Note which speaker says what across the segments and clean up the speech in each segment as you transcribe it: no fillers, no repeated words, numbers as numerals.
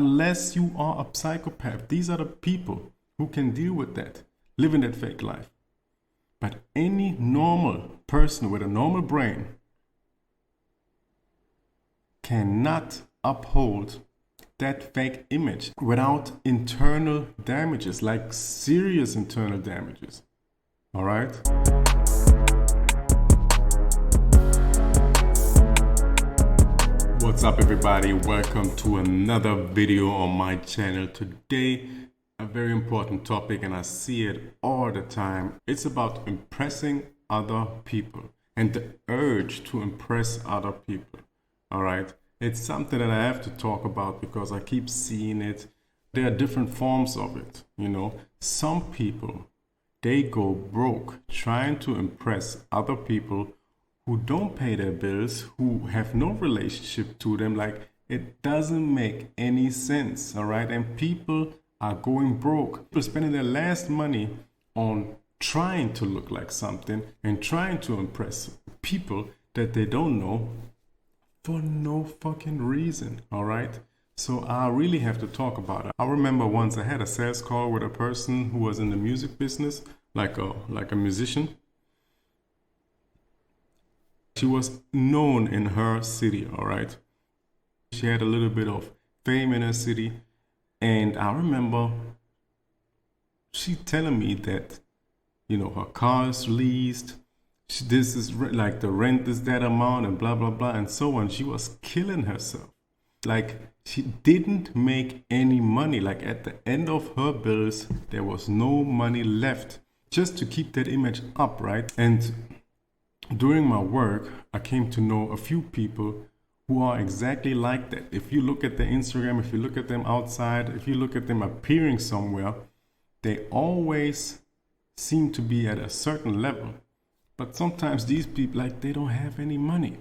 Speaker 1: Unless you are a psychopath. These are the people who can deal with that, living that fake life. But any normal person with a normal brain cannot uphold that fake image without internal damages, like serious internal damages. All right? What's up, everybody? Welcome to another video on my channel. Today, a very important topic, and I see it all the time. It's about impressing other people and the urge to impress other people. All right? It's something that I have to talk about because I keep seeing it. There are different forms of it. You know, some people, they go broke trying to impress other people who don't pay their bills, who have no relationship to them. Like, it doesn't make any sense. All right? And people are going broke. People spending their last money on trying to look like something and trying to impress people that they don't know for no fucking reason. All right? So I really have to talk about it. I remember once I had a sales call with a person who was in the music business, like a musician. She was known in her city, all right? She had a little bit of fame in her city. And I remember she telling me that, you know, her car is leased. This is like the rent is that amount and blah, blah, blah, and so on. She was killing herself. Like, she didn't make any money. Like, at the end of her bills, there was no money left just to keep that image up, right? And during my work, I came to know a few people who are exactly like that. If you look at their Instagram, if you look at them outside, if you look at them appearing somewhere, they always seem to be at a certain level. But sometimes these people, like, they don't have any money.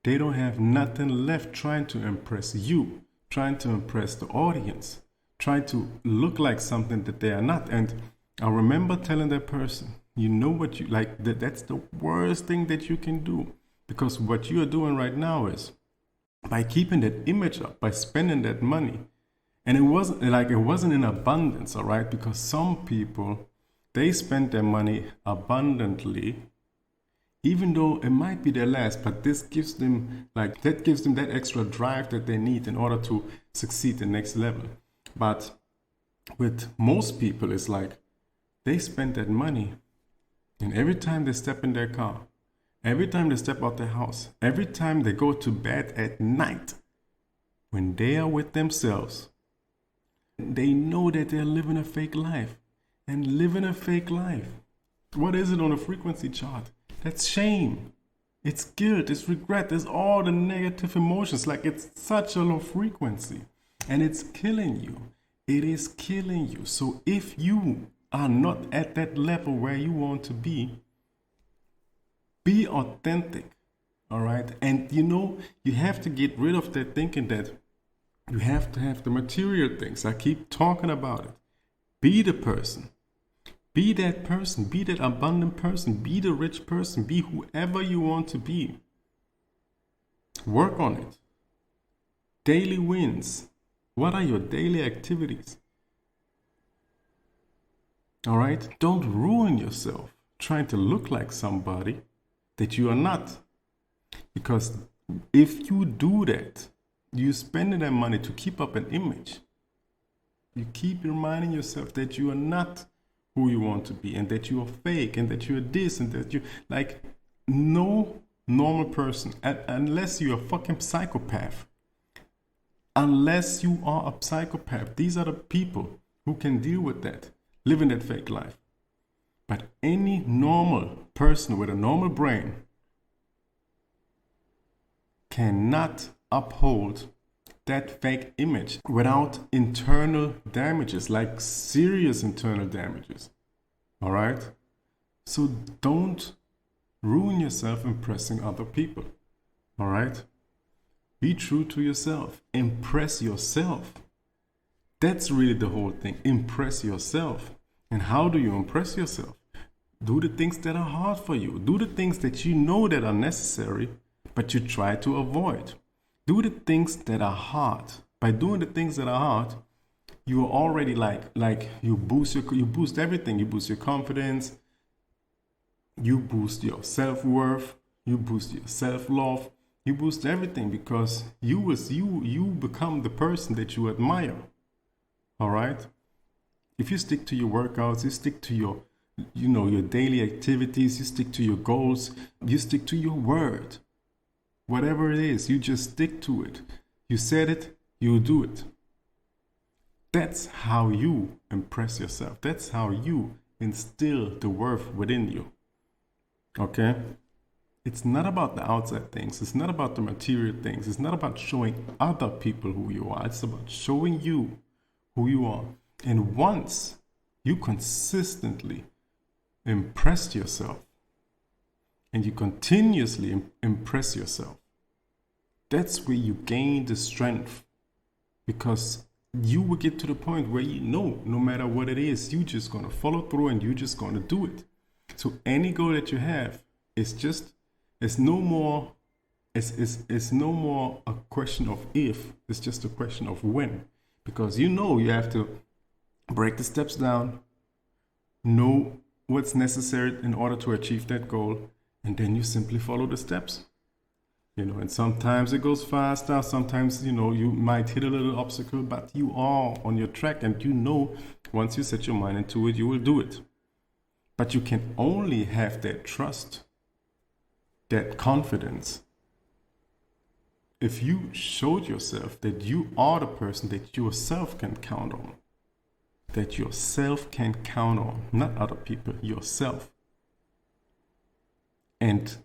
Speaker 1: They don't have nothing left trying to impress you, trying to impress the audience, trying to look like something that they are not. And I remember telling that person, you know what you like, that's the worst thing that you can do. Because what you are doing right now is, by keeping that image up, by spending that money, and it wasn't in abundance, all right? Because some people, they spend their money abundantly, even though it might be their last, but this gives them that extra drive that they need in order to succeed the next level. But with most people, it's like they spend that money, and every time they step in their car, every time they step out their house, every time they go to bed at night, when they are with themselves, they know that they're living a fake life. And living a fake life, what is it on a frequency chart? That's shame. It's guilt. It's regret. It's all the negative emotions. Like, it's such a low frequency. And it's killing you. It is killing you. So if you are not at that level where you want to be authentic. All right? And you know, you have to get rid of that thinking that you have to have the material things. I keep talking about it. Be the person. Be that person. Be that abundant person. Be the rich person. Be whoever you want to be. Work on it. Daily wins. What are your daily activities? All right? Don't ruin yourself trying to look like somebody that you are not. Because if you do that, you spend that money to keep up an image. You keep reminding yourself that you are not who you want to be, and that you are fake, and that you're this, and that you, like, no normal person, unless you're a fucking psychopath, unless you are a psychopath, these are the people who can deal with that, living that fake life. But any normal person with a normal brain cannot uphold that fake image without internal damages, like serious internal damages. All right? So don't ruin yourself impressing other people. All right? Be true to yourself. Impress yourself. That's really the whole thing. Impress yourself. And how do you impress yourself? Do the things that are hard for you. Do the things that you know that are necessary, but you try to avoid. Do the things that are hard, By doing the things that are hard, you are already like you boost everything. You boost your confidence, you boost your self-worth, you boost your self-love, you boost everything, because you become the person that you admire. All right? If you stick to your workouts, you stick to your your daily activities, you stick to your goals, you stick to your word. Whatever it is, you just stick to it. You said it, you do it. That's how you impress yourself. That's how you instill the worth within you. Okay? It's not about the outside things. It's not about the material things. It's not about showing other people who you are. It's about showing you who you are. And once you consistently impress yourself and you continuously impress yourself, that's where you gain the strength, because you will get to the point where no matter what it is, you're just going to follow through and you're just going to do it. So any goal that you have, it's no more a question of if, it's just a question of when. Because you have to break the steps down, know what's necessary in order to achieve that goal, and then you simply follow the steps. And sometimes it goes faster, sometimes, you might hit a little obstacle, but you are on your track, and once you set your mind into it, you will do it. But you can only have that trust, that confidence, if you showed yourself that you are the person that yourself can count on. That yourself can count on, not other people, yourself. And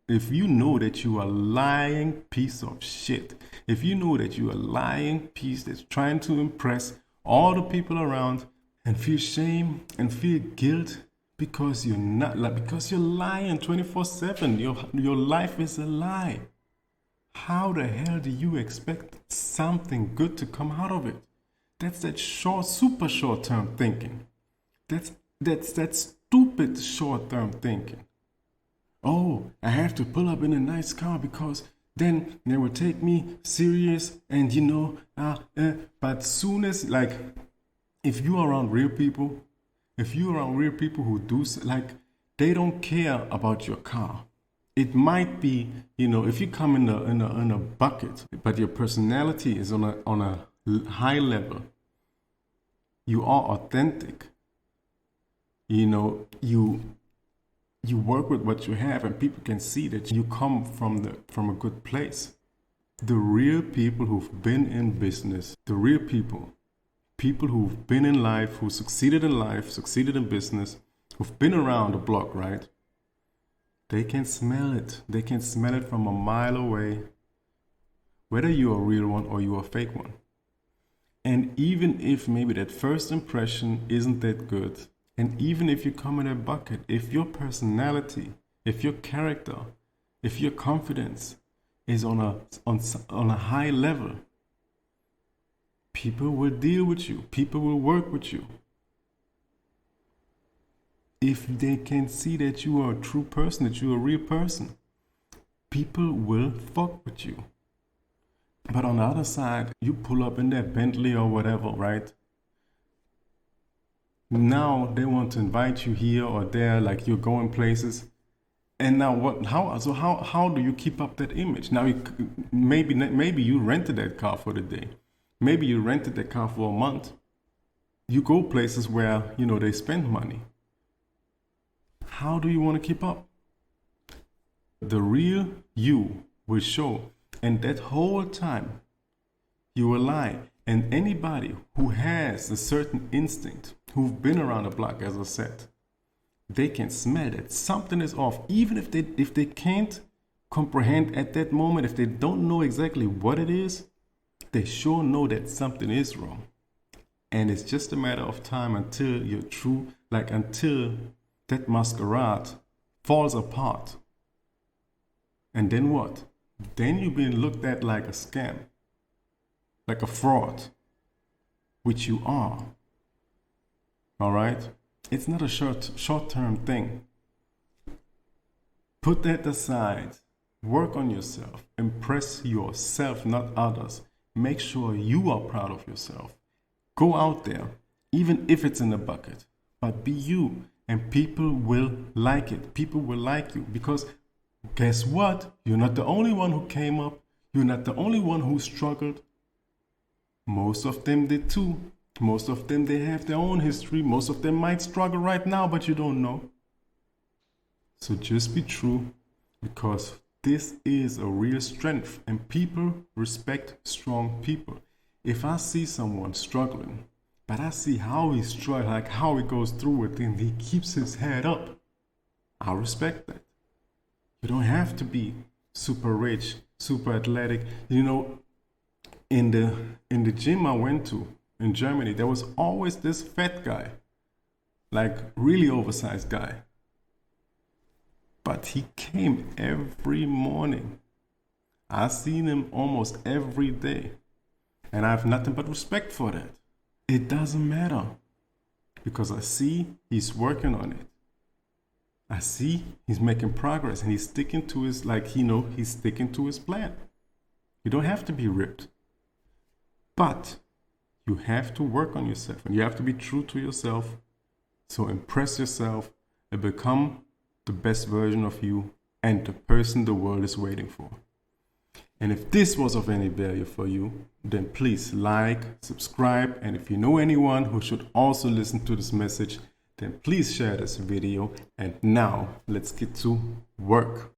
Speaker 1: if you know that you are a lying piece of shit, if you know that you are a lying piece that's trying to impress all the people around and feel shame and feel guilt because you're not, because you're lying 24/7, your life is a lie. How the hell do you expect something good to come out of it? That's that super short-term thinking. That's that stupid short-term thinking. Oh, I have to pull up in a nice car because then they will take me serious, and but soon as, if you are around real people, who do, they don't care about your car. It might be, if you come in a bucket, but your personality is on a high level. You are authentic. You work with what you have, and people can see that you come from a good place. The real people who've been in business, the real people who've been in life, who succeeded in life, succeeded in business, who've been around the block, right? They can smell it. They can smell it from a mile away, whether you're a real one or you're a fake one. And even if maybe that first impression isn't that good, and even if you come in a bucket, if your personality, if your character, if your confidence is on a high level, people will deal with you. People will work with you. If they can see that you are a true person, that you're a real person, people will fuck with you. But on the other side, you pull up in that Bentley or whatever, right? Now they want to invite you here or there, like you're going places. And now how do you keep up that image? Now maybe you rented that car for the day. Maybe you rented that car for a month. You go places where, they spend money. How do you want to keep up? The real you will show. And that whole time, you will lie. And anybody who has a certain instinct, who've been around the block, as I said, they can smell that something is off. Even if they can't comprehend at that moment, if they don't know exactly what it is, they sure know that something is wrong. And it's just a matter of time until you're true, until that masquerade falls apart. And then what? Then you're being looked at like a scam, like a fraud, which you are. All right? It's not a short-term thing. Put that aside. Work on yourself. Impress yourself, not others. make sure you are proud of yourself. Go out there, even if it's in a bucket, but be you, and people will like it. People will like you because guess what? You're not the only one who came up. You're not the only one who struggled. Most of them did too. Most of them, they have their own history. Most of them might struggle right now, but you don't know. So just be true, because this is a real strength, and people respect strong people. If I see someone struggling, but I see how he's struggling, like how he goes through it, and he keeps his head up, I respect that. You don't have to be super rich, super athletic. You know, in the gym I went to in Germany, there was always this fat guy, like really oversized guy. But he came every morning. I seen him almost every day. And I have nothing but respect for that. It doesn't matter, because I see he's working on it. I see he's making progress, and he's sticking to his, he's sticking to his plan. You don't have to be ripped, but you have to work on yourself, and you have to be true to yourself. So impress yourself and become the best version of you and the person the world is waiting for. And if this was of any value for you, then please like, subscribe, and if you know anyone who should also listen to this message, then please share this video. And now let's get to work.